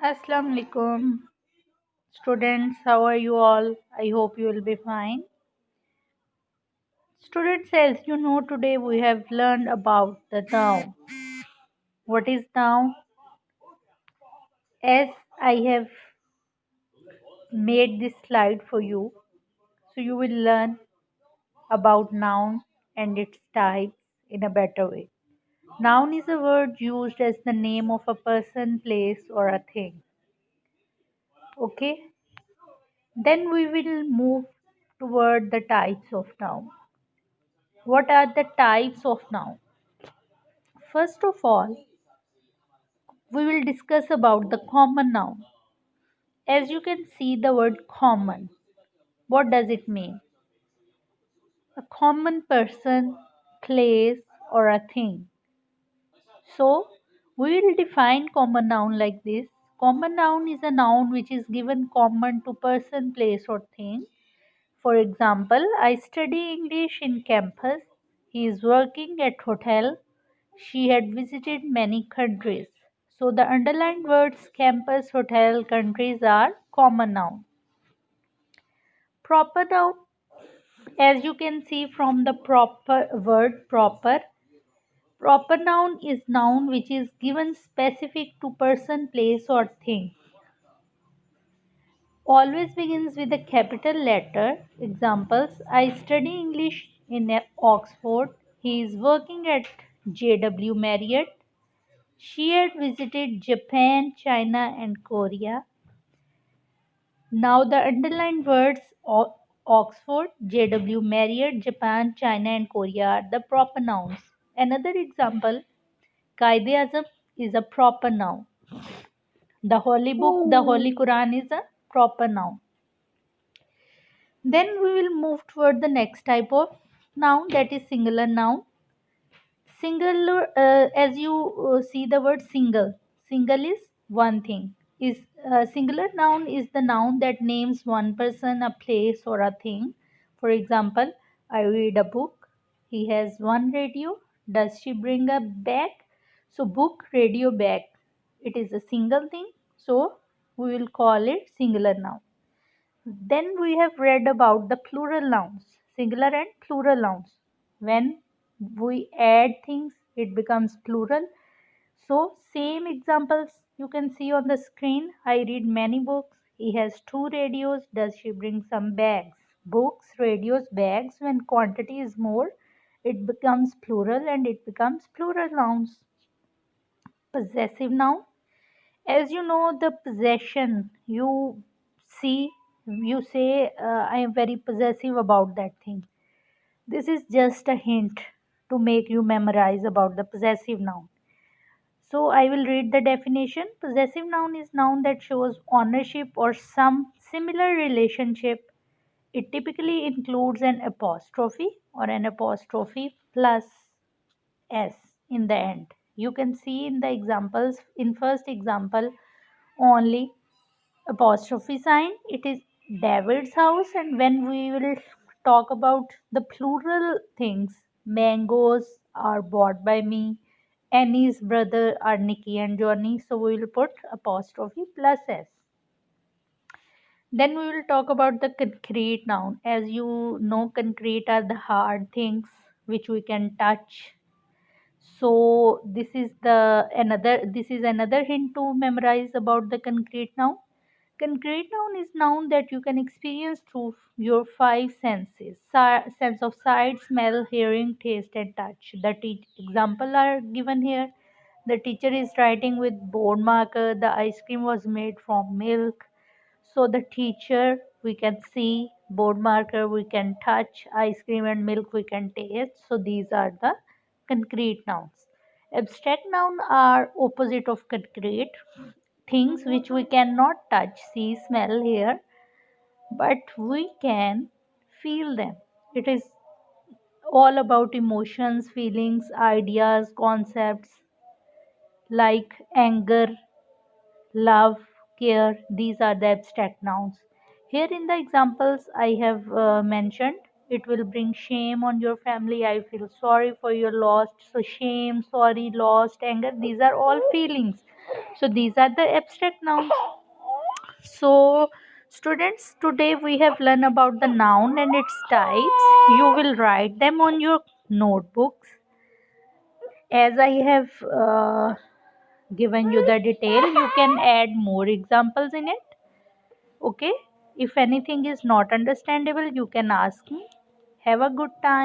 Assalamu alaikum, students. How are you all? I hope you will be fine. Students, as you know, today we have learned about the noun. What is noun? As I have made this slide for you, so you will learn about noun and its types in a better way. Noun is a word used as the name of a person, place, or a thing. Okay? Then we will move toward the types of noun. What are the types of noun? First of all, we will discuss about the common noun. As you can see the word common, what does it mean? A common person, place, or a thing. So, we will define common noun like this. Common noun is a noun which is given common to person, place, or thing. For example, I study English in campus. He is working at hotel. She had visited many countries. So the underlined words campus, hotel, countries are common noun. Proper noun, as you can see from the proper word proper, proper noun is noun which is given specific to person, place or thing. Always begins with a capital letter. Examples: I study English in Oxford. He is working at JW Marriott. She had visited Japan, China, and Korea. Now, the underlined words Oxford, JW Marriott, Japan, China, and Korea are the proper nouns. Another example: Qaid-e-Azam is a proper noun. The Holy Book, the Holy Quran is a proper noun. Then we will move toward the next type of noun, that is singular noun. Singular, as you see the word single. Single is one thing. Is singular noun is the noun that names one person, a place, or a thing. For example, I read a book. He has one radio. Does she bring a bag? So book, radio, bag. It is a single thing. So we will call it singular noun. Then we have read about the plural nouns, singular and plural nouns. When we add things, it becomes plural. So, same examples you can see on the screen. I read many books. He has two radios. Does she bring some bags? Books, radios, bags. When quantity is more, it becomes plural and it becomes plural nouns. Possessive noun, as you know, the possession you see, you say, I am very possessive about that thing. This is just a hint to make you memorize about the possessive noun. So I will read the definition. Possessive noun is noun that shows ownership or some similar relationship. It typically includes an apostrophe or an apostrophe plus s in the end. You can see in the examples, in first example only apostrophe sign, it is David's house. And when we will talk about the plural things, mangoes are bought by me, Annie's brother are Nicky and Johnny, so we will put apostrophe plus s. Then we will talk about the concrete noun. As you know, concrete are the hard things which we can touch. So this is another hint to memorize about the concrete noun. Concrete noun is noun that you can experience through your five senses: sense of sight, smell, hearing, taste, and touch. The example are given here. The teacher is writing with board marker. The ice cream was made from milk. So the teacher we can see, board marker we can touch, ice cream and milk we can taste. So these are the concrete nouns. Abstract noun are opposite of concrete, things which we cannot touch, see, smell, hear, but we can feel them. It is all about emotions, feelings, ideas, concepts like anger, love, care. These are the abstract nouns. Here in the examples I have mentioned, it will bring shame on your family. I feel sorry for your loss. So, shame, sorry, lost, anger, these are all feelings. So these are the abstract nouns. So students, today we have learned about the noun and its types. You will write them on your notebooks. As I have given you the detail, you can add more examples in it. Okay, if anything is not understandable, you can ask me. Have a good time.